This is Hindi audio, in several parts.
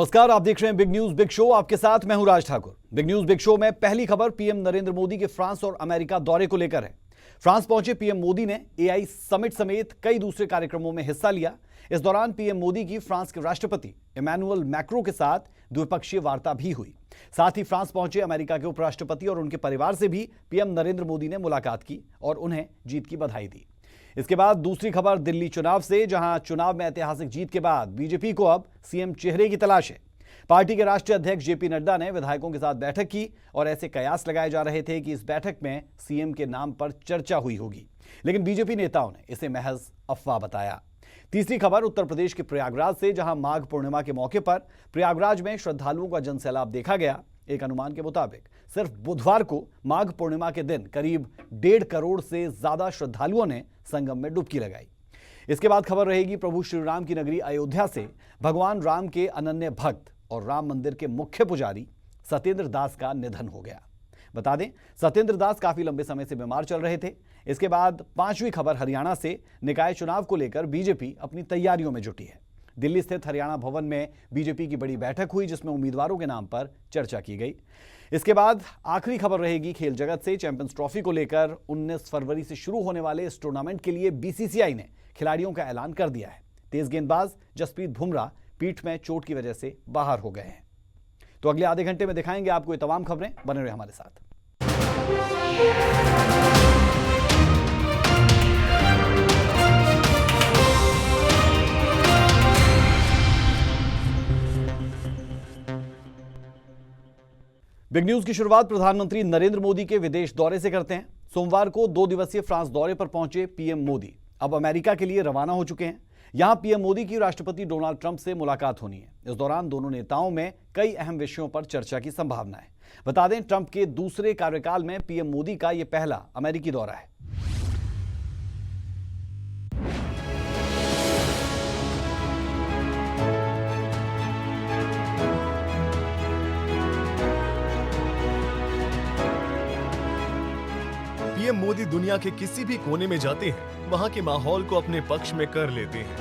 नमस्कार, आप देख रहे हैं बिग न्यूज बिग शो। आपके साथ मैं हूं Raj Thakur. Big news big show में पहली खबर पीएम नरेंद्र मोदी के फ्रांस और अमेरिका दौरे को लेकर है। फ्रांस पहुंचे पीएम मोदी ने एआई समिट समेत कई दूसरे कार्यक्रमों में हिस्सा लिया। इस दौरान पीएम मोदी की फ्रांस के राष्ट्रपति इमैनुअल मैक्रों के साथ द्विपक्षीय वार्ता भी हुई। साथ ही फ्रांस पहुंचे अमेरिका के उपराष्ट्रपति और उनके परिवार से भी पीएम नरेंद्र मोदी ने मुलाकात की और उन्हें जीत की बधाई दी। इसके बाद दूसरी खबर दिल्ली चुनाव से, जहां चुनाव में ऐतिहासिक जीत के बाद बीजेपी को अब सीएम चेहरे की तलाश है। पार्टी के राष्ट्रीय अध्यक्ष जेपी नड्डा ने विधायकों के साथ बैठक की और ऐसे कयास लगाए जा रहे थे कि इस बैठक में सीएम के नाम पर चर्चा हुई होगी, लेकिन बीजेपी नेताओं ने इसे महज अफवाह बताया। तीसरी खबर उत्तर प्रदेश के प्रयागराज से, जहां माघ पूर्णिमा के मौके पर प्रयागराज में श्रद्धालुओं का जनसैलाब देखा गया। एक अनुमान के मुताबिक सिर्फ बुधवार को माघ पूर्णिमा के दिन करीब 1.5 करोड़ से ज्यादा श्रद्धालुओं ने संगम में डुबकी लगाई। इसके बाद खबर रहेगी प्रभु श्री राम की नगरी अयोध्या से। भगवान राम के अनन्य भक्त और राम मंदिर के मुख्य पुजारी सत्येंद्र दास का निधन हो गया। बता दें, सत्येंद्र दास काफी लंबे समय से बीमार चल रहे थे। इसके बाद पांचवी खबर हरियाणा से। निकाय चुनाव को लेकर बीजेपी अपनी तैयारियों में जुटी है। दिल्ली स्थित हरियाणा भवन में बीजेपी की बड़ी बैठक हुई, जिसमें उम्मीदवारों के नाम पर चर्चा की गई। इसके बाद आखिरी खबर रहेगी खेल जगत से। चैंपियंस ट्रॉफी को लेकर 19 फरवरी से शुरू होने वाले इस टूर्नामेंट के लिए बीसीसीआई ने खिलाड़ियों का ऐलान कर दिया है। तेज गेंदबाज जसप्रीत बुमराह पीठ में चोट की वजह से बाहर हो गए हैं। तो अगले आधे घंटे में दिखाएंगे आपको ये तमाम खबरें। बने रहे हमारे साथ। बिग न्यूज की शुरुआत प्रधानमंत्री नरेंद्र मोदी के विदेश दौरे से करते हैं। सोमवार को 2 दिवसीय फ्रांस दौरे पर पहुंचे पीएम मोदी अब अमेरिका के लिए रवाना हो चुके हैं। यहां पीएम मोदी की राष्ट्रपति डोनाल्ड ट्रंप से मुलाकात होनी है। इस दौरान दोनों नेताओं में कई अहम विषयों पर चर्चा की संभावना है। बता दें, ट्रंप के दूसरे कार्यकाल में पीएम मोदी का यह पहला अमेरिकी दौरा है। पीएम मोदी दुनिया के किसी भी कोने में जाते हैं, वहां के माहौल को अपने पक्ष में कर लेते हैं।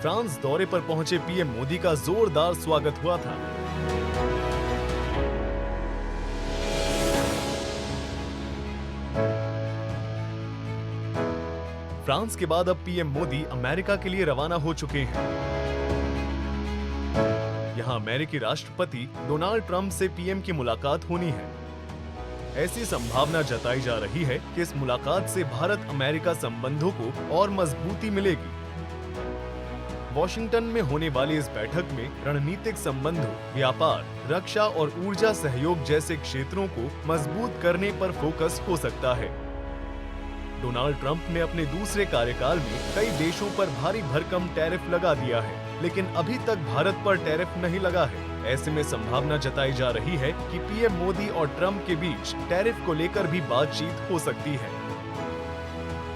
फ्रांस दौरे पर पहुंचे पीएम मोदी का जोरदार स्वागत हुआ था। फ्रांस के बाद अब पीएम मोदी अमेरिका के लिए रवाना हो चुके हैं। यहां अमेरिकी राष्ट्रपति डोनाल्ड ट्रंप से पीएम की मुलाकात होनी है। ऐसी संभावना जताई जा रही है कि इस मुलाकात से भारत अमेरिका संबंधों को और मजबूती मिलेगी। वॉशिंगटन में होने वाली इस बैठक में रणनीतिक संबंधों, व्यापार, रक्षा और ऊर्जा सहयोग जैसे क्षेत्रों को मजबूत करने पर फोकस हो सकता है। डोनाल्ड ट्रंप ने अपने दूसरे कार्यकाल में कई देशों पर भारी भरकम टैरिफ लगा दिया है, लेकिन अभी तक भारत पर टैरिफ नहीं लगा है। ऐसे में संभावना जताई जा रही है कि पीएम मोदी और ट्रंप के बीच टैरिफ को लेकर भी बातचीत हो सकती है।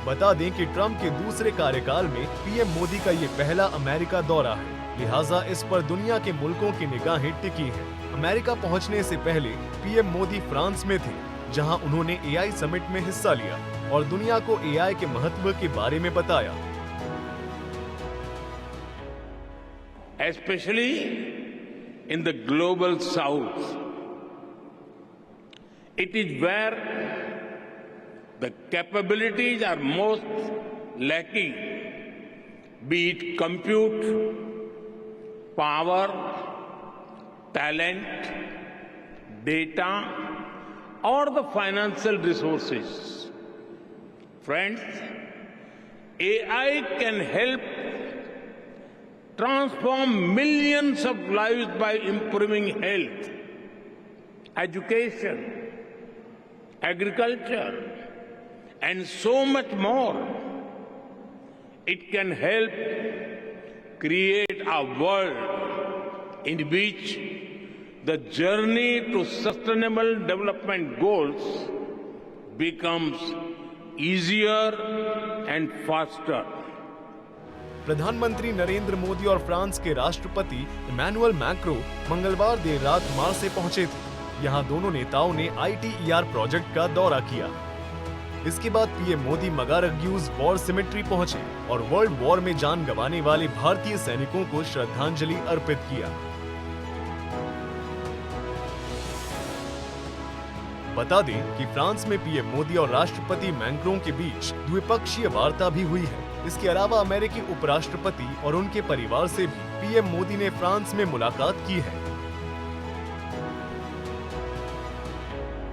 बता दें कि ट्रंप के दूसरे कार्यकाल में पीएम मोदी का ये पहला अमेरिका दौरा है, लिहाजा इस पर दुनिया के मुल्कों की निगाहें टिकी हैं। अमेरिका पहुंचने से पहले पीएम मोदी फ्रांस में थे, जहां उन्होंने एआई समिट में हिस्सा लिया और दुनिया को एआई के महत्व के बारे में बताया। Especially in the global south, it is where the capabilities are most lacking, be it compute, power, talent, data, or the financial resources. Friends, AI can help transform millions of lives by improving health, education, agriculture, and so much more. It can help create a world in which the journey to sustainable development goals becomes easier and faster. प्रधानमंत्री नरेंद्र मोदी और फ्रांस के राष्ट्रपति इमैनुअल मैक्रो मंगलवार देर रात मार्से पहुंचे थे। यहाँ दोनों नेताओं ने ITER प्रोजेक्ट का दौरा किया। इसके बाद पीएम मोदी मगारग्यूज वॉर सिमेट्री पहुंचे और वर्ल्ड वॉर में जान गंवाने वाले भारतीय सैनिकों को श्रद्धांजलि अर्पित किया। बता दें कि फ्रांस में पीएम मोदी और राष्ट्रपति मैक्रों के बीच द्विपक्षीय वार्ता भी हुई है। इसके अलावा अमेरिकी उपराष्ट्रपति और उनके परिवार से भी पीएम मोदी ने फ्रांस में मुलाकात की है।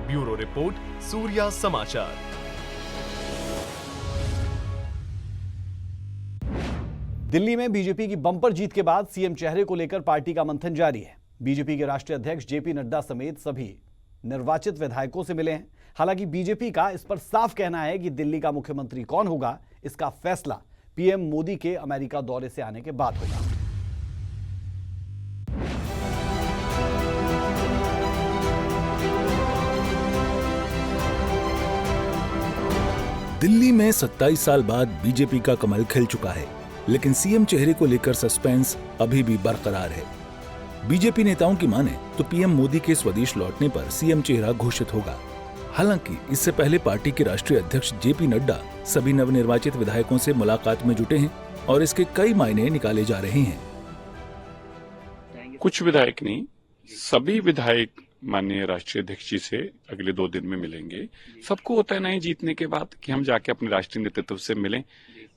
ब्यूरो रिपोर्ट, सूर्या समाचार। दिल्ली में बीजेपी की बंपर जीत के बाद सीएम चेहरे को लेकर पार्टी का मंथन जारी है। बीजेपी के राष्ट्रीय अध्यक्ष जेपी नड्डा समेत सभी निर्वाचित विधायकों से मिले हैं। हालांकि बीजेपी का इस पर साफ कहना है कि दिल्ली का मुख्यमंत्री कौन होगा, इसका फैसला पीएम मोदी के अमेरिका दौरे से आने के बाद होगा। दिल्ली में 27 साल बाद बीजेपी का कमल खिल चुका है, लेकिन सीएम चेहरे को लेकर सस्पेंस अभी भी बरकरार है। बीजेपी नेताओं की माने तो पीएम मोदी के स्वदेश लौटने पर सीएम चेहरा घोषित होगा। हालांकि इससे पहले पार्टी के राष्ट्रीय अध्यक्ष जेपी नड्डा सभी नवनिर्वाचित विधायकों से मुलाकात में जुटे हैं और इसके कई मायने निकाले जा रहे हैं। कुछ विधायक नहीं, सभी विधायक माननीय राष्ट्रीय अध्यक्ष जी से अगले 2 दिन में मिलेंगे। सबको होता है नए जीतने के बाद कि हम जाके अपने राष्ट्रीय नेतृत्व से मिलें,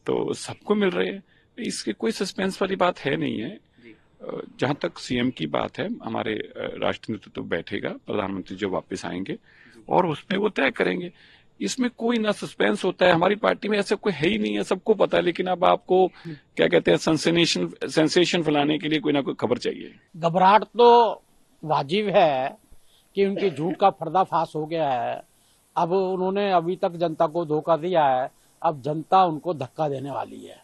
तो सबको मिल रहे हैं। इसकी कोई सस्पेंस वाली बात है नहीं है। जहां तक सीएम की बात है, हमारे राष्ट्रीय नेतृत्व बैठेगा, प्रधानमंत्री जो वापस आएंगे और उसमें वो तय करेंगे। इसमें कोई ना सस्पेंस होता है, हमारी पार्टी में ऐसा कोई है ही नहीं है, सबको पता है। लेकिन अब आपको क्या कहते हैं, सेंसेशन फैलाने के लिए कोई ना कोई खबर चाहिए। घबराहट तो वाजिब है कि उनके झूठ का पर्दाफाश हो गया है। अब उन्होंने अभी तक जनता को धोखा दिया है, अब जनता उनको धक्का देने वाली है।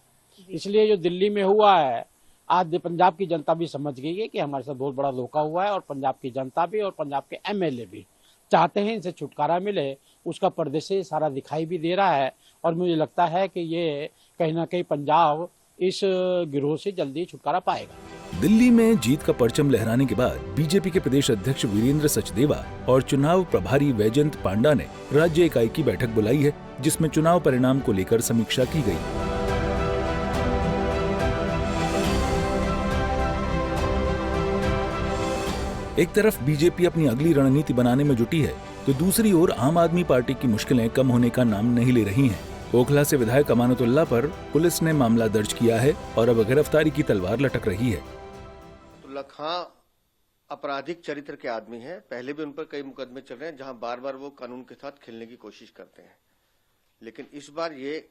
इसलिए जो दिल्ली में हुआ है, आज पंजाब की जनता भी समझ गई है कि हमारे साथ बहुत बड़ा धोखा हुआ है और पंजाब की जनता भी और पंजाब के एमएलए भी चाहते हैं इनसे छुटकारा मिले। उसका पर्दे से सारा दिखाई भी दे रहा है और मुझे लगता है कि ये कहीं ना कहीं पंजाब इस गिरोह से जल्दी छुटकारा पाएगा। दिल्ली में जीत का परचम लहराने के बाद बीजेपी के प्रदेश अध्यक्ष वीरेंद्र सचदेवा और चुनाव प्रभारी वैजयंत पांडा ने राज्य इकाई की बैठक बुलाई है, जिसमें चुनाव परिणाम को लेकर समीक्षा की गई। एक तरफ बीजेपी अपनी अगली रणनीति बनाने में जुटी है, तो दूसरी ओर आम आदमी पार्टी की मुश्किलें कम होने का नाम नहीं ले रही हैं। ओखला से विधायक अमानतुल्लाह पर पुलिस ने मामला दर्ज किया है और अब गिरफ्तारी की तलवार लटक रही है। अमानतुल्लाह खां आपराधिक चरित्र के आदमी हैं। पहले भी उन पर कई मुकदमे चल रहे हैं जहां बार बार वो कानून के साथ खेलने की कोशिश करते हैं, लेकिन इस बार ये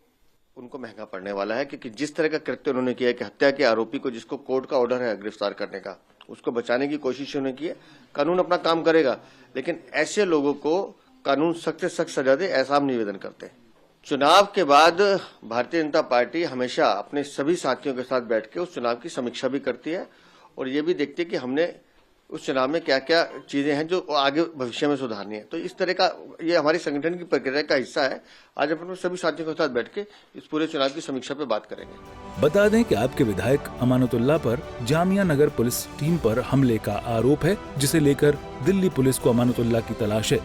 उनको महंगा पड़ने वाला है, क्योंकि जिस तरह का कृत्य उन्होंने किया है कि हत्या के आरोपी को, जिसको कोर्ट का ऑर्डर है गिरफ्तार करने का, उसको बचाने की कोशिश उन्होंने की है। कानून अपना काम करेगा, लेकिन ऐसे लोगों को कानून सख्त से सख्त सजा दे, ऐसा हम निवेदन करते हैं। चुनाव के बाद भारतीय जनता पार्टी हमेशा अपने सभी साथियों के साथ बैठ के उस चुनाव की समीक्षा भी करती है और ये भी देखती है कि हमने उस चुनाव में क्या क्या चीजें हैं जो आगे भविष्य में सुधारनी है। तो इस तरह का ये हमारी संगठन की प्रक्रिया का हिस्सा है। आज अपन सभी साथियों के साथ बैठ के इस पूरे चुनाव की समीक्षा पे बात करेंगे। बता दें कि आपके विधायक अमानतुल्लाह पर जामिया नगर पुलिस टीम पर हमले का आरोप है, जिसे लेकर दिल्ली पुलिस को अमानतुल्लाह की तलाश है।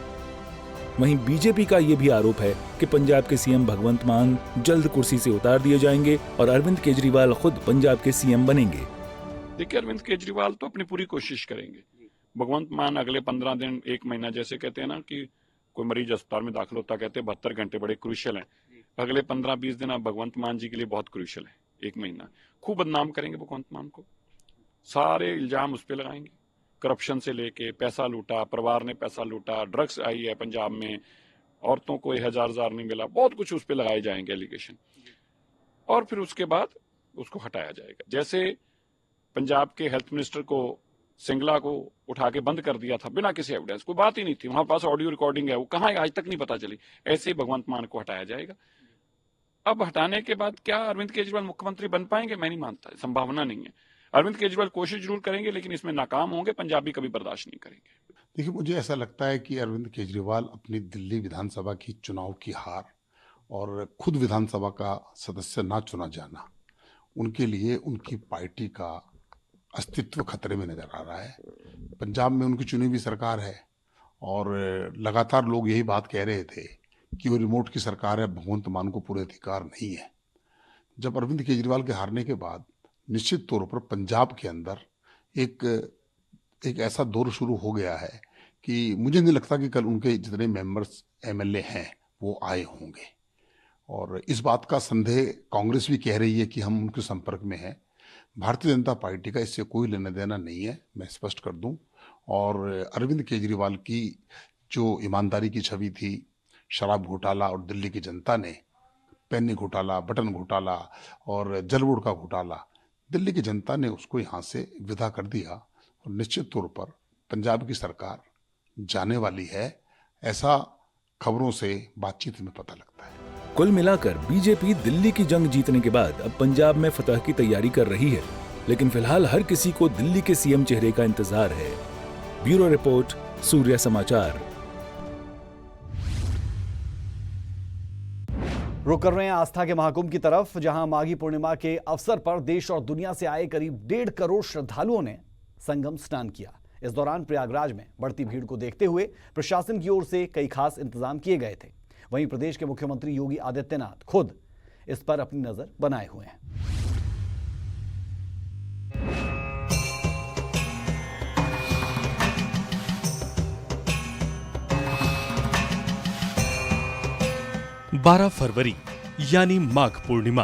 वहीं बीजेपी का ये भी आरोप है कि पंजाब के सीएम भगवंत मान जल्द कुर्सी से उतार दिए जाएंगे और अरविंद केजरीवाल खुद पंजाब के सीएम बनेंगे। देखिए, अरविंद केजरीवाल तो अपनी पूरी कोशिश करेंगे। भगवंत मान अगले 15 दिन, 1 महीना, जैसे कहते हैं ना कि कोई मरीज अस्पताल में दाखिल होता, कहते हैं 72 घंटे बड़े क्रूशियल हैं। अगले 15-20 दिन अब भगवंत मान जी के लिए बहुत क्रूशियल है। 1 महीना खूब बदनाम करेंगे भगवंत मान को, सारे इल्जाम उस पर लगाएंगे, करप्शन से लेके पैसा लूटा, परिवार ने पैसा लूटा, ड्रग्स आई है पंजाब में, औरतों को 1000 नहीं मिला, बहुत कुछ उस पर लगाए जाएंगे एलिगेशन, और फिर उसके बाद उसको हटाया जाएगा। जैसे पंजाब के हेल्थ मिनिस्टर को, सिंगला को उठा के बंद कर दिया था बिना किसी एविडेंस, कोई बात ही नहीं थी, वहां पास ऑडियो रिकॉर्डिंग है, वो कहाँ है आज तक नहीं पता चली। ऐसे ही भगवंत मान को हटाया जाएगा। अब हटाने के बाद क्या अरविंद केजरीवाल मुख्यमंत्री बन पाएंगे? मैं नहीं मानता, संभावना नहीं है। अरविंद केजरीवाल कोशिश जरूर करेंगे, लेकिन इसमें नाकाम होंगे, पंजाबी कभी बर्दाश्त नहीं करेंगे। देखिए, मुझे ऐसा लगता है कि अरविंद केजरीवाल अपनी दिल्ली विधानसभा की चुनाव की हार और खुद विधानसभा का सदस्य ना चुना जाना, उनके लिए उनकी पार्टी का अस्तित्व खतरे में नजर आ रहा है। पंजाब में उनकी चुनी हुई सरकार है और लगातार लोग यही बात कह रहे थे कि वो रिमोट की सरकार है, भगवंत मान को पूरे अधिकार नहीं है। जब अरविंद केजरीवाल के हारने के बाद निश्चित तौर पर पंजाब के अंदर एक ऐसा दौर शुरू हो गया है कि मुझे नहीं लगता कि कल उनके जितने मेंबर्स एमएलए हैं वो आए होंगे। और इस बात का संदेह कांग्रेस भी कह रही है कि हम उनके संपर्क में हैं। भारतीय जनता पार्टी का इससे कोई लेना देना नहीं है, मैं स्पष्ट कर दूं। और अरविंद केजरीवाल की जो ईमानदारी की छवि थी, शराब घोटाला और दिल्ली की जनता ने पेन्नी घोटाला, बटन घोटाला और जल बोर्ड का घोटाला, दिल्ली की जनता ने उसको यहाँ से विदा कर दिया और निश्चित तौर पर पंजाब की सरकार जाने वाली है, ऐसा खबरों से बातचीत में पता लगता है। कुल मिलाकर बीजेपी दिल्ली की जंग जीतने के बाद अब पंजाब में फतह की तैयारी कर रही है, लेकिन फिलहाल हर किसी को दिल्ली के सीएम चेहरे का इंतजार है। ब्यूरो रिपोर्ट, सूर्य समाचार। रुक कर रहे हैं आस्था के महाकुंभ की तरफ, जहां माघी पूर्णिमा के अवसर पर देश और दुनिया से आए करीब 1.5 करोड़ श्रद्धालुओं ने संगम स्नान किया। इस दौरान प्रयागराज में बढ़ती भीड़ को देखते हुए प्रशासन की ओर से कई खास इंतजाम किए गए थे। वहीं प्रदेश के मुख्यमंत्री योगी आदित्यनाथ खुद इस पर अपनी नजर बनाए हुए हैं। बारह फरवरी यानी माघ पूर्णिमा,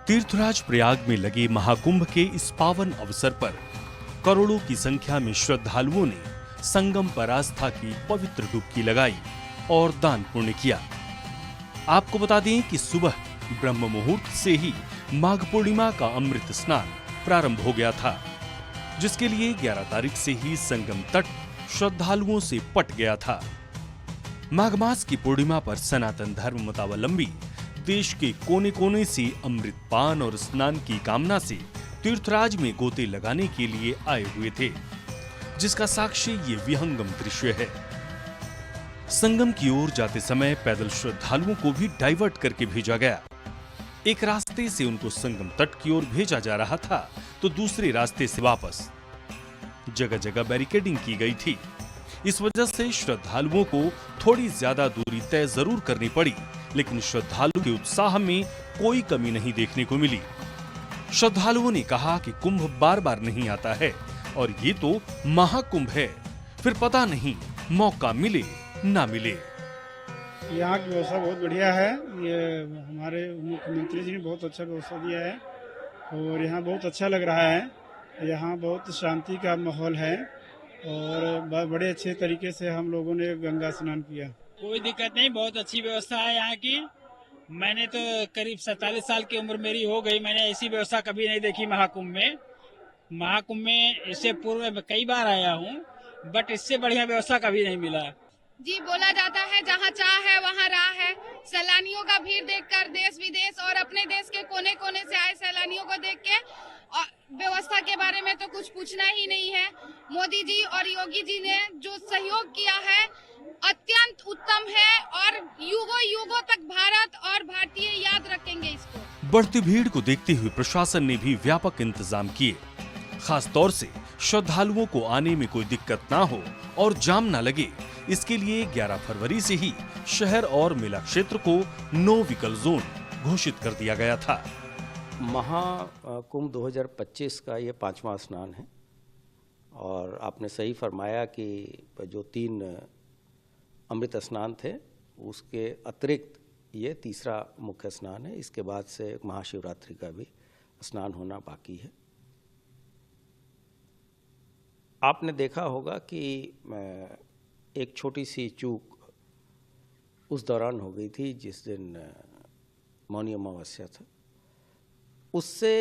तीर्थराज प्रयाग में लगे महाकुंभ के इस पावन अवसर पर करोड़ों की संख्या में श्रद्धालुओं ने संगम पर आस्था की पवित्र डुबकी लगाई और दान पुण्य किया। आपको बता दें कि सुबह ब्रह्म मुहूर्त से ही माघ पूर्णिमा का अमृत स्नान प्रारंभ हो गया था, जिसके लिए 11 तारीख से ही संगम तट श्रद्धालुओं से पट गया था। माघ मास की पूर्णिमा पर सनातन धर्म मतावलंबी देश के कोने कोने से अमृत पान और स्नान की कामना से तीर्थराज में गोते लगाने के लिए आए हुए थे, जिसका साक्ष्य ये विहंगम दृश्य है। संगम की ओर जाते समय पैदल श्रद्धालुओं को भी डाइवर्ट करके भेजा गया। एक रास्ते से उनको संगम तट की ओर भेजा जा रहा था तो दूसरे रास्ते से वापस। जगह जगह बैरिकेडिंग की गई थी। इस वजह से श्रद्धालुओं को थोड़ी ज्यादा दूरी तय जरूर करनी पड़ी, लेकिन श्रद्धालु के उत्साह में कोई कमी नहीं देखने को मिली। श्रद्धालुओं ने कहा कि कुंभ बार बार नहीं आता है और ये तो महाकुंभ है, फिर पता नहीं मौका मिले ना मिले। यहाँ की व्यवस्था बहुत बढ़िया है। ये हमारे मुख्यमंत्री जी ने बहुत अच्छा व्यवस्था दिया है और यहाँ बहुत अच्छा लग रहा है। यहाँ बहुत शांति का माहौल है और बड़े अच्छे तरीके से हम लोगों ने गंगा स्नान किया। कोई दिक्कत नहीं, बहुत अच्छी व्यवस्था है यहाँ की। मैंने तो करीब 47 साल की उम्र मेरी हो गई, मैंने ऐसी व्यवस्था कभी नहीं देखी महाकुंभ में। महाकुंभ में इससे पूर्व में कई बार आया हूँ, बट इससे बढ़िया व्यवस्था कभी नहीं मिला। जी, बोला जाता है जहाँ चाह है वहाँ राह है। सैलानियों का भीड़ देखकर देश विदेश और अपने देश के कोने कोने से आए सैलानियों को देख के और व्यवस्था के बारे में तो कुछ पूछना ही नहीं है। मोदी जी और योगी जी ने जो सहयोग किया है अत्यंत उत्तम है और युगों युगों तक भारत और भारतीय याद रखेंगे इसको। बढ़ती भीड़ को देखते हुए प्रशासन ने भी व्यापक इंतजाम किए। खास तौर से श्रद्धालुओं को आने में कोई दिक्कत ना हो और जाम ना लगे, इसके लिए 11 फरवरी से ही शहर और मेला क्षेत्र को नो व्हीकल जोन घोषित कर दिया गया था। महाकुंभ 2025 का ये 5वां स्नान है और आपने सही फरमाया कि जो 3 अमृत स्नान थे उसके अतिरिक्त ये तीसरा मुख्य स्नान है। इसके बाद से महाशिवरात्रि का भी स्नान होना बाकी है। आपने देखा होगा कि एक छोटी सी चूक उस दौरान हो गई थी जिस दिन मौनी अमावस्या था। उससे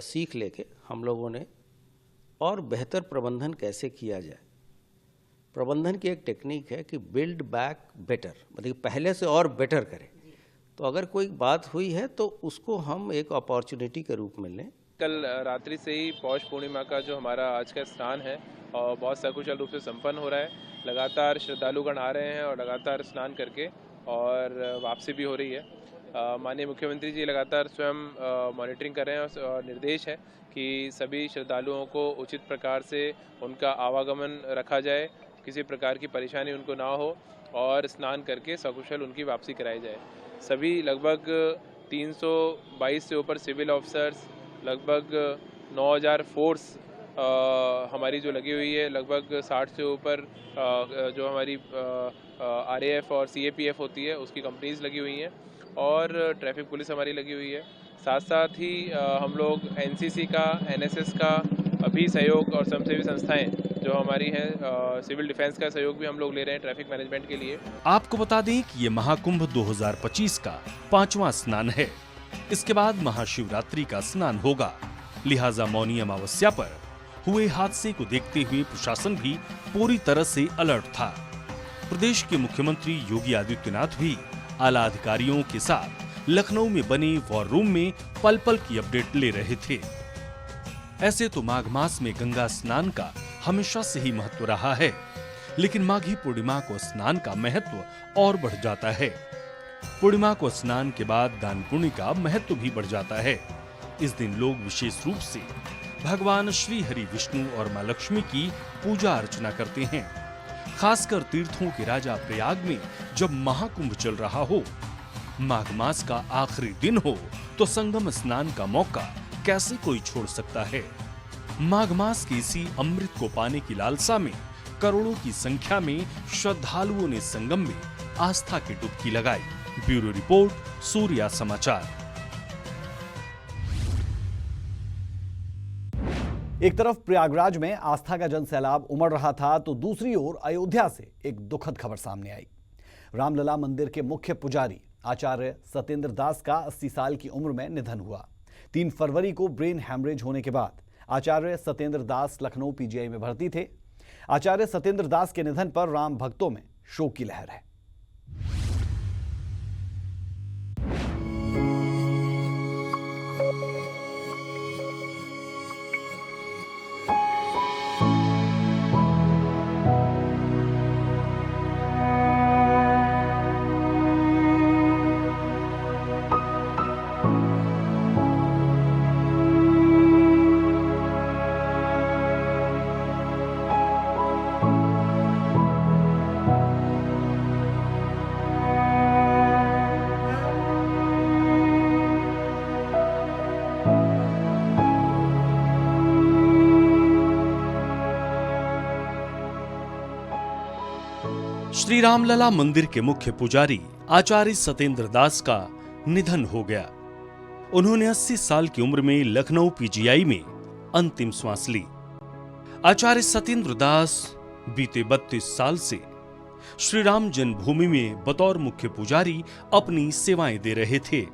सीख लेके हम लोगों ने और बेहतर प्रबंधन कैसे किया जाए। प्रबंधन की एक टेक्निक है कि बिल्ड बैक बेटर, मतलब पहले से और बेटर करें। तो अगर कोई बात हुई है तो उसको हम एक अपॉर्चुनिटी के रूप में लें। कल रात्रि से ही पौष पूर्णिमा का जो हमारा आज का स्नान है और बहुत सकुशल रूप से संपन्न हो रहा है। लगातार श्रद्धालुगण आ रहे हैं और लगातार स्नान करके और वापसी भी हो रही है। माननीय मुख्यमंत्री जी लगातार स्वयं मॉनिटरिंग कर रहे हैं और निर्देश है कि सभी श्रद्धालुओं को उचित प्रकार से उनका आवागमन रखा जाए किसी प्रकार की परेशानी उनको ना हो और स्नान करके सकुशल उनकी वापसी कराई जाए। सभी लगभग 322 से ऊपर सिविल ऑफिसर्स, लगभग 9000 फोर्स हमारी जो लगी हुई है, लगभग 60 से ऊपर जो हमारी RAF और CAPF होती है उसकी कंपनीज लगी हुई हैं और ट्रैफिक पुलिस हमारी लगी हुई है। साथ साथ ही हम लोग NCC का, NSS का भी सहयोग और स्वयंसेवी संस्थाएं जो हमारी हैं, सिविल डिफेंस का सहयोग भी हम लोग ले रहे हैं ट्रैफिक मैनेजमेंट के लिए। आपको बता दें कि ये महाकुंभ 2025 का 5वां स्नान है। इसके बाद महाशिवरात्रि का स्नान होगा, लिहाजा मौनी अमावस्या पर हुए हादसे को देखते हुए प्रशासन भी पूरी तरह से अलर्ट था। प्रदेश के मुख्यमंत्री योगी आदित्यनाथ भी आला अधिकारियों के साथ लखनऊ में बने वॉर रूम में पल पल की अपडेट ले रहे थे। ऐसे तो माघ मास में गंगा स्नान का हमेशा से ही महत्व रहा है, लेकिन माघी पूर्णिमा को स्नान का महत्व और बढ़ जाता है। पूर्णिमा को स्नान के बाद दान पुण्य का महत्व भी बढ़ जाता है। इस दिन लोग विशेष रूप से भगवान श्री हरि विष्णु और मां लक्ष्मी की पूजा अर्चना करते हैं। खासकर तीर्थों के राजा प्रयाग में जब महाकुंभ चल रहा हो, माघ मास का आखिरी दिन हो, तो संगम स्नान का मौका कैसे कोई छोड़ सकता है। माघ मास के इसी अमृत को पाने की लालसा में करोड़ों की संख्या में श्रद्धालुओं ने संगम में आस्था की डुबकी लगाई। ब्यूरो रिपोर्ट, सूर्या समाचार। एक तरफ प्रयागराज में आस्था का जन सैलाब उमड़ रहा था, तो दूसरी ओर अयोध्या से एक दुखद खबर सामने आई। रामलला मंदिर के मुख्य पुजारी आचार्य सत्येंद्र दास का 80 साल की उम्र में निधन हुआ। 3 फरवरी को ब्रेन हैमरेज होने के बाद आचार्य सत्येंद्र दास लखनऊ PGI में भर्ती थे। आचार्य सत्येंद्र दास के निधन पर राम भक्तों में शोक की लहर है। श्री रामलला मंदिर के मुख्य पुजारी आचार्य सत्येंद्र दास का निधन हो गया। उन्होंने 80 साल की उम्र में लखनऊ PGI में अंतिम श्वास ली। आचार्य सत्येंद्र दास बीते 32 साल से श्री राम जन्मभूमि में बतौर मुख्य पुजारी अपनी सेवाएं दे रहे थे।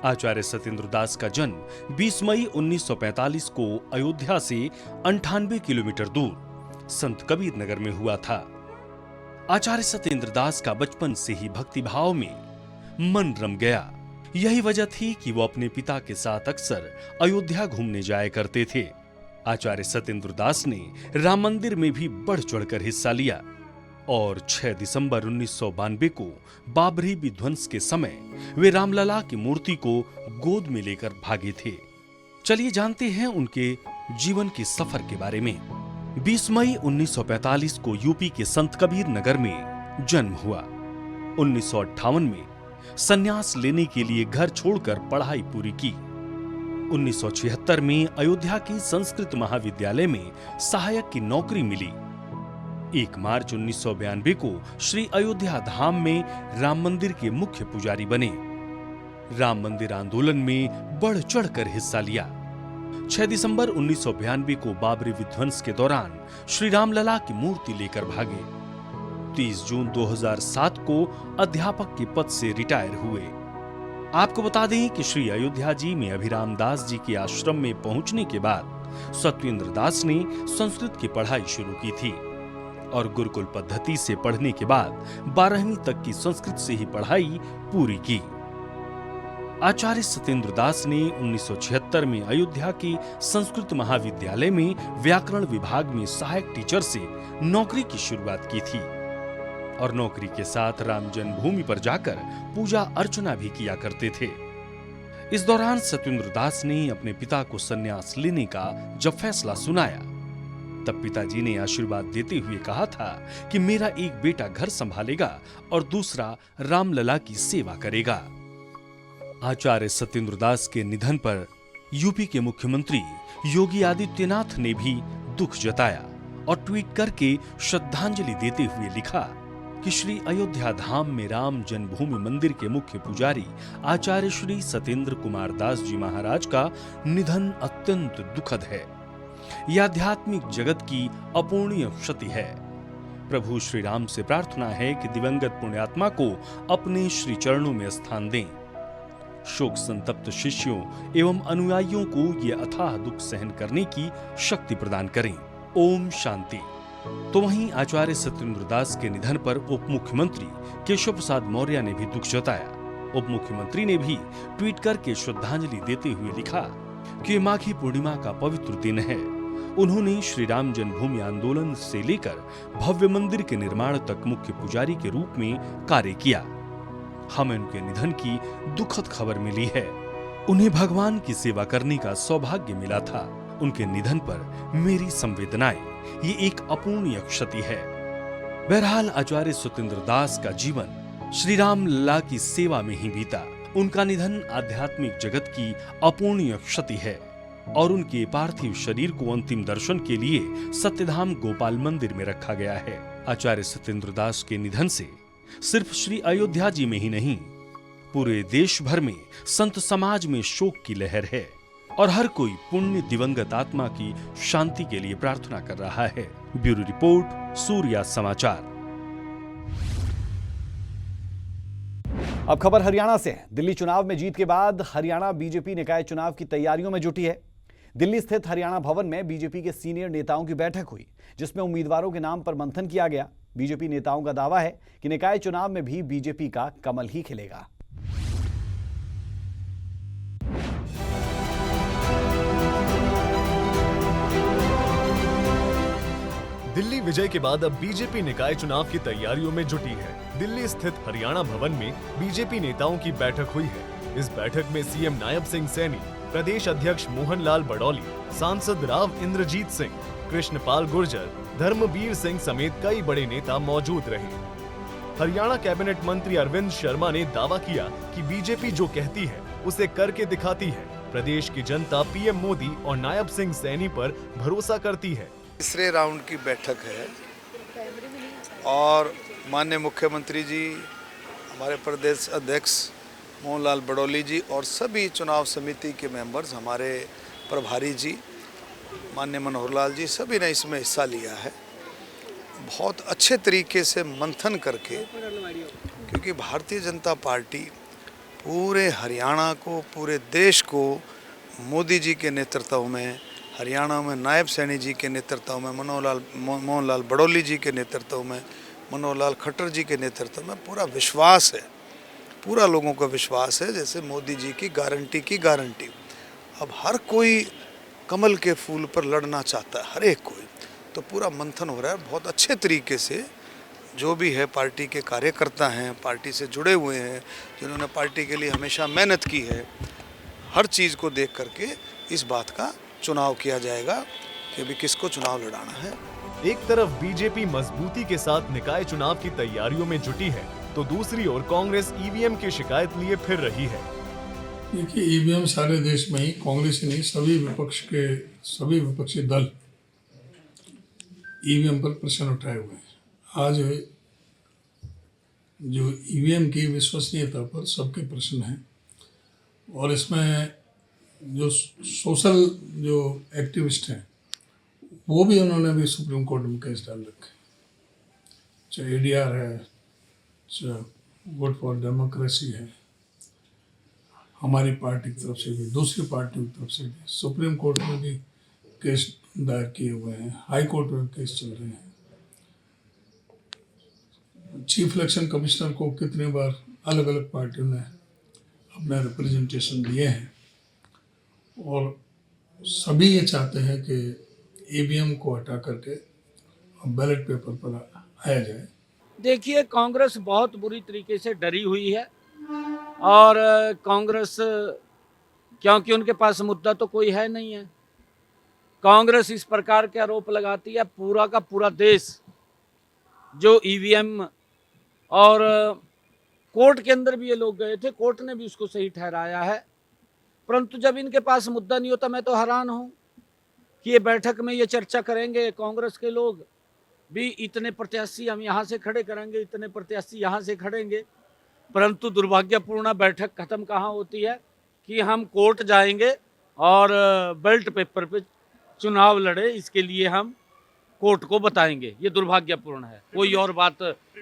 आचार्य सत्येंद्र दास का जन्म 20 मई 1945 को अयोध्या से 98 किलोमीटर दूर संत कबीर नगर में हुआ था। आचार्य सत्येंद्र दास का बचपन से ही भक्ति भाव में मन रम गया। यही वजह थी कि वो अपने पिता के साथ अक्सर अयोध्या घूमने जाया करते थे। आचार्य सत्येंद्र दास ने राम मंदिर में भी बढ़ चढ़कर हिस्सा लिया और 6 दिसंबर 1992 को बाबरी विध्वंस के समय वे रामलला की मूर्ति को गोद में लेकर भागे थे। चलिए जानते हैं उनके जीवन के सफर के बारे में। 20 मई 1945 को यूपी के संत कबीर नगर में जन्म हुआ। 1958 में संन्यास लेने के लिए घर छोड़कर पढ़ाई पूरी की। 1976 में अयोध्या की संस्कृत महाविद्यालय में सहायक की नौकरी मिली। 1 मार्च 1992 को श्री अयोध्या धाम में राम मंदिर के मुख्य पुजारी बने। राम मंदिर आंदोलन में बढ़ चढ़कर हिस्सा लिया। 6 दिसंबर 1992 को बाबरी विध्वंस के दौरान श्री रामलला की मूर्ति लेकर भागे। 30 जून 2007 को अध्यापक के पद से रिटायर हुए। आपको बता दें कि श्री अयोध्या जी में अभिराम दास जी के आश्रम में पहुंचने के बाद सत्येंद्र दास ने संस्कृत की पढ़ाई शुरू की थी और गुरुकुल पद्धति से पढ़ने के बाद 12वीं तक की संस्कृत से ही पढ़ाई पूरी की। आचार्य सत्येंद्र दास ने 1976 में अयोध्या के संस्कृत महाविद्यालय में व्याकरण विभाग में सहायक टीचर से नौकरी की शुरुआत की थी और नौकरी के साथ राम जन्मभूमि पर जाकर पूजा अर्चना भी किया करते थे। इस दौरान सत्येंद्र दास ने अपने पिता को संन्यास लेने का जब फैसला सुनाया तब पिताजी ने आशीर्वाद देते हुए कहा था कि मेरा एक बेटा घर संभालेगा और दूसरा रामलला की सेवा करेगा। आचार्य सत्येंद्र दास के निधन पर यूपी के मुख्यमंत्री योगी आदित्यनाथ ने भी दुख जताया और ट्वीट करके श्रद्धांजलि देते हुए लिखा कि श्री अयोध्या धाम में राम जन्मभूमि मंदिर के मुख्य पुजारी आचार्य श्री सत्येंद्र कुमार दास जी महाराज का निधन अत्यंत दुखद है। यह आध्यात्मिक जगत की अपूर्णीय क्षति है। प्रभु श्री राम से प्रार्थना है कि दिवंगत पुण्यात्मा को अपने श्री चरणों में स्थान दें। शोक संतप्त शिष्यों एवं अनुयायियों को यह अथाह दुख सहन करने की शक्ति प्रदान करें। ओम शांति। तो वहीं आचार्य सत्येंद्र दास के निधन पर उप मुख्यमंत्री केशव प्रसाद मौर्य ने भी दुख जताया। उप मुख्यमंत्री ने भी ट्वीट करके श्रद्धांजलि देते हुए लिखा कि माघी पूर्णिमा का पवित्र दिन है। उन्होंने श्री राम जन्मभूमि आंदोलन से लेकर भव्य मंदिर के निर्माण तक मुख्य पुजारी के रूप में कार्य किया। हमें उनके निधन की दुखद खबर मिली है। उन्हें भगवान की सेवा करने का सौभाग्य मिला था। उनके निधन पर मेरी संवेदनाएं, ये एक अपूर्णीय क्षति है। बहरहाल आचार्य सत्येंद्र दास का जीवन श्री राम लला की सेवा में ही बीता। उनका निधन आध्यात्मिक जगत की अपूर्णीय क्षति है और उनके पार्थिव शरीर को अंतिम दर्शन के लिए सत्यधाम गोपाल मंदिर में रखा गया है। आचार्य सत्येंद्र दास के निधन से सिर्फ श्री अयोध्या जी में ही नहीं, पूरे देश भर में संत समाज में शोक की लहर है और हर कोई पुण्य दिवंगत आत्मा की शांति के लिए प्रार्थना कर रहा है। ब्यूरो रिपोर्ट, सूर्या समाचार। अब खबर हरियाणा से है। दिल्ली चुनाव में जीत के बाद हरियाणा बीजेपी निकाय चुनाव की तैयारियों में जुटी है। दिल्ली स्थित हरियाणा भवन में बीजेपी के सीनियर नेताओं की बैठक हुई, जिसमें उम्मीदवारों के नाम पर मंथन किया गया। बीजेपी नेताओं का दावा है कि निकाय चुनाव में भी बीजेपी का कमल ही खिलेगा। दिल्ली विजय के बाद अब बीजेपी निकाय चुनाव की तैयारियों में जुटी है। दिल्ली स्थित हरियाणा भवन में बीजेपी नेताओं की बैठक हुई है। इस बैठक में सीएम नायब सिंह सैनी, प्रदेश अध्यक्ष मोहनलाल बडौली, सांसद राव इंद्रजीत सिंह, कृष्णपाल गुर्जर, धर्मबीर सिंह समेत कई बड़े नेता मौजूद रहे। हरियाणा कैबिनेट मंत्री अरविंद शर्मा ने दावा किया कि बीजेपी जो कहती है उसे करके दिखाती है। प्रदेश की जनता पीएम मोदी और नायब सिंह सैनी पर भरोसा करती है। तीसरे राउंड की बैठक है और माननीय मुख्यमंत्री जी, हमारे प्रदेश अध्यक्ष मोहनलाल बडौली जी और सभी चुनाव समिति के मेंबर्स, हमारे प्रभारी जी माननीय मनोहर लाल जी, सभी ने इसमें हिस्सा लिया है। बहुत अच्छे तरीके से मंथन करके, क्योंकि भारतीय जनता पार्टी पूरे हरियाणा को, पूरे देश को मोदी जी के नेतृत्व में, हरियाणा में नायब सैनी जी के नेतृत्व में, मोहनलाल बडौली जी के नेतृत्व में, मनोहर लाल खट्टर जी के नेतृत्व में पूरा विश्वास है, पूरा लोगों का विश्वास है। जैसे मोदी जी की गारंटी। अब हर कोई कमल के फूल पर लड़ना चाहता है, हर एक कोई। तो पूरा मंथन हो रहा है बहुत अच्छे तरीके से। जो भी है पार्टी के कार्यकर्ता हैं, पार्टी से जुड़े हुए हैं, जिन्होंने पार्टी के लिए हमेशा मेहनत की है, हर चीज़ को देख करके इस बात का चुनाव किया जाएगा कि अभी किसको चुनाव लड़ाना है। एक तरफ बीजेपी मजबूती के साथ निकाय चुनाव की तैयारियों में जुटी है, तो दूसरी ओर कांग्रेस ईवीएम की शिकायत लिए फिर रही है। देखिए, ईवीएम सारे देश में ही, कांग्रेस ही नहीं, सभी विपक्षी दल ईवीएम पर प्रश्न उठाए हुए हैं। आज जो ईवीएम की विश्वसनीयता पर सबके प्रश्न हैं और इसमें जो सोशल जो एक्टिविस्ट हैं वो भी, उन्होंने भी सुप्रीम कोर्ट में केस डाल रखे। चाहे एडीआर है, चाहे वोट फॉर डेमोक्रेसी है, हमारी पार्टी की तरफ से भी, दूसरी पार्टियों की तरफ से भी, सुप्रीम कोर्ट में भी केस दायर किए हुए हैं, हाई कोर्ट में केस चल रहे हैं। चीफ इलेक्शन कमिश्नर को कितनी बार अलग अलग पार्टियों ने अपना रिप्रेजेंटेशन दिए हैं और सभी ये चाहते हैं कि ईवीएम को हटा करके बैलेट पेपर पर आया जाए। देखिए, कांग्रेस बहुत बुरी तरीके से डरी हुई है और कांग्रेस, क्योंकि उनके पास मुद्दा तो कोई है नहीं है, कांग्रेस इस प्रकार के आरोप लगाती है, पूरा का पूरा देश जो ईवीएम और कोर्ट के अंदर भी ये लोग गए थे, कोर्ट ने भी उसको सही ठहराया है, परंतु जब इनके पास मुद्दा नहीं होता, मैं तो हैरान हूं कि ये बैठक में ये चर्चा करेंगे कांग्रेस के लोग भी, इतने प्रत्याशी हम यहाँ से खड़े करेंगे, इतने प्रत्याशी यहाँ से खड़ेंगे, परंतु दुर्भाग्यपूर्ण बैठक खत्म कहाँ होती है कि हम कोर्ट जाएंगे और बेल्ट पेपर पे चुनाव लड़े, इसके लिए हम कोर्ट को बताएंगे। ये दुर्भाग्यपूर्ण है, कोई और बात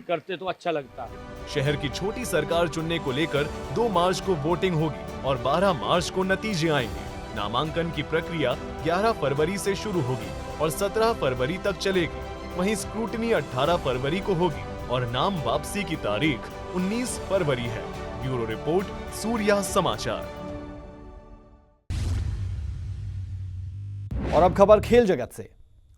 करते तो अच्छा लगता है। शहर की छोटी सरकार चुनने को लेकर 2 मार्च को वोटिंग होगी और 12 मार्च को नतीजे आएंगे। नामांकन की प्रक्रिया 11 फरवरी से शुरू होगी और 17 फरवरी तक चलेगी। वहीं स्क्रूटनी 18 फरवरी को होगी और नाम वापसी की तारीख 19 फरवरी है। ब्यूरो रिपोर्ट, सूर्या समाचार। और अब खबर खेल जगत से।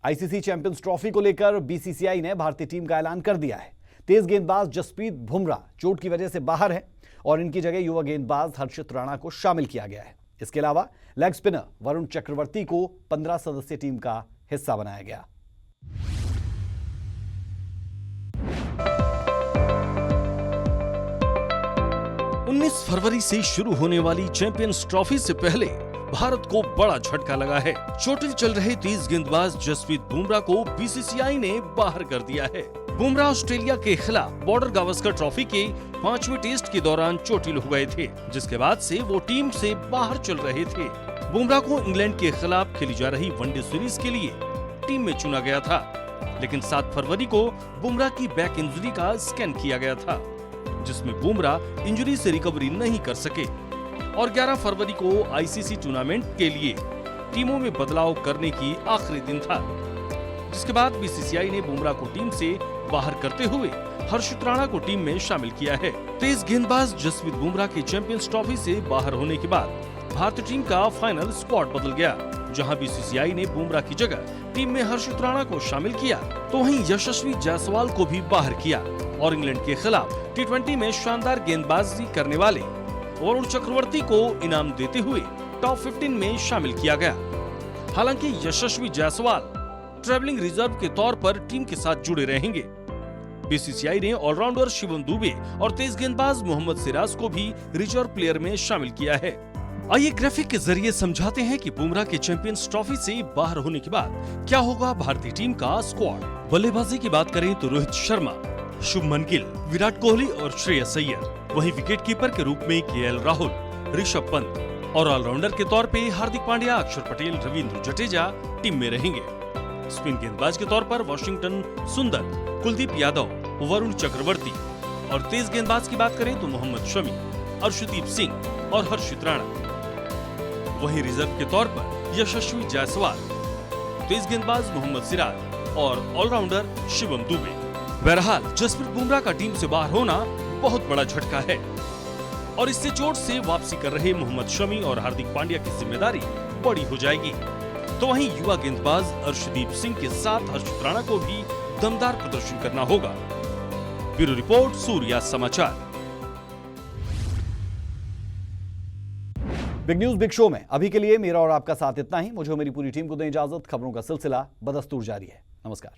आईसीसी चैंपियंस ट्रॉफी को लेकर बीसीसीआई ने भारतीय टीम का ऐलान कर दिया है। तेज गेंदबाज जसप्रीत बुमराह चोट की वजह से बाहर है और इनकी जगह युवा गेंदबाज हर्षित राणा को शामिल किया गया है। इसके अलावा लेग स्पिनर वरुण चक्रवर्ती को 15 सदस्यीय टीम का हिस्सा बनाया गया। फरवरी से शुरू होने वाली चैंपियंस ट्रॉफी से पहले भारत को बड़ा झटका लगा है। चोटिल चल रहे तेज गेंदबाज जसप्रीत बुमराह को बीसीसीआई ने बाहर कर दिया है। बुमराह ऑस्ट्रेलिया के खिलाफ बॉर्डर गावस्कर ट्रॉफी के 5वें टेस्ट के दौरान चोटिल हो गए थे, जिसके बाद से वो टीम से बाहर चल रहे थे। बुमराह को इंग्लैंड के खिलाफ खेली जा रही वनडे सीरीज के लिए टीम में चुना गया था, लेकिन 7 फरवरी को बुमराह की बैक इंजरी का स्कैन किया गया था, जिसमें बुमराह इंजरी से रिकवरी नहीं कर सके और 11 फरवरी को आईसीसी टूर्नामेंट के लिए टीमों में बदलाव करने की आखिरी दिन था, जिसके बाद बीसीसीआई ने बुमराह को टीम से बाहर करते हुए हर्षित राणा को टीम में शामिल किया है। तेज गेंदबाज जसप्रीत बुमराह के चैंपियंस ट्रॉफी से बाहर होने के बाद भारतीय टीम का फाइनल स्क्वाड बदल गया, जहां बीसीसीआई ने बुमराह की जगह टीम में हर्षित राणा को शामिल किया, तो वहीं यशस्वी जायसवाल को भी बाहर किया और इंग्लैंड के खिलाफ टी20 में शानदार गेंदबाजी करने वाले वरुण चक्रवर्ती को इनाम देते हुए टॉप 15 में शामिल किया गया। हालांकि यशस्वी जायसवाल ट्रेवलिंग रिजर्व के तौर पर टीम के साथ जुड़े रहेंगे। बीसीसीआई ने ऑलराउंडर शिवम दुबे और तेज गेंदबाज मोहम्मद सिराज को भी रिजर्व प्लेयर में शामिल किया है। आइए ग्राफिक के जरिए समझाते हैं कि बुमराह के चैंपियंस ट्रॉफी से बाहर होने के बाद क्या होगा भारतीय टीम का स्क्वाड। बल्लेबाजी की बात करें तो रोहित शर्मा, शुभमन गिल, विराट कोहली और श्रेयस अय्यर। वहीं विकेटकीपर के रूप में केएल राहुल, ऋषभ पंत और ऑलराउंडर के तौर पे हार्दिक पांड्या, अक्षर पटेल, रविंद्र जडेजा टीम में रहेंगे। स्पिन गेंदबाज के तौर पर वाशिंगटन सुंदर, कुलदीप यादव, वरुण चक्रवर्ती और तेज गेंदबाज की बात करें तो मोहम्मद शमी, अर्शदीप सिंह और हर्षित राणा। वहीं रिजर्व के तौर पर यशस्वी जायसवाल, तेज गेंदबाज मोहम्मद सिराज और ऑलराउंडर शिवम दुबे। बहरहाल जसप्रीत बुमराह का टीम से बाहर होना बहुत बड़ा झटका है और इससे चोट से वापसी कर रहे मोहम्मद शमी और हार्दिक पांड्या की जिम्मेदारी बड़ी हो जाएगी। तो वहीं युवा गेंदबाज अर्शदीप सिंह के साथ हर्षित राणा को भी दमदार प्रदर्शन करना होगा। ब्यूरो रिपोर्ट, सूर्या समाचार। बिग न्यूज बिग शो में अभी के लिए मेरा और आपका साथ इतना ही। मुझे और मेरी पूरी टीम को दें इजाजत। खबरों का सिलसिला बदस्तूर जारी है। नमस्कार।